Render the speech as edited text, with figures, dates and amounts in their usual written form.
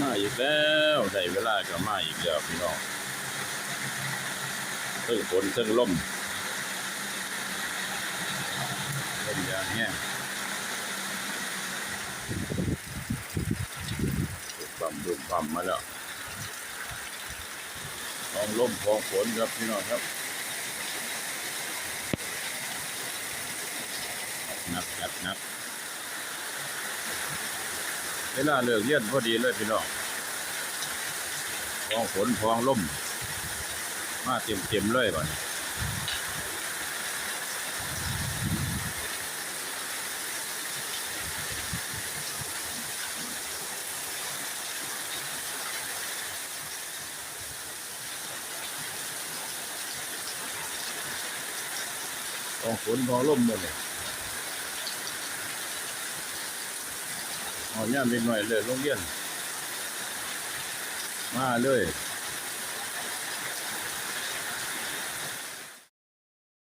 มาอีกแล้วได้เวลาก็มาอีกแล้วพี่น้องเพิ่งฝนเพิ่งลมอย่างเงี้ยดูความมาแล้วพองลมพองฝนครับพี่น้องครับนักเวลาเลิกเรียนพอดีเลยพี่น้องพองฝนพองลมมาเต็มเลยก่อนพองฝนพองลมหมดเลยเอาย่ามเล็กหน่อยเลยโรงเรียนมาเลย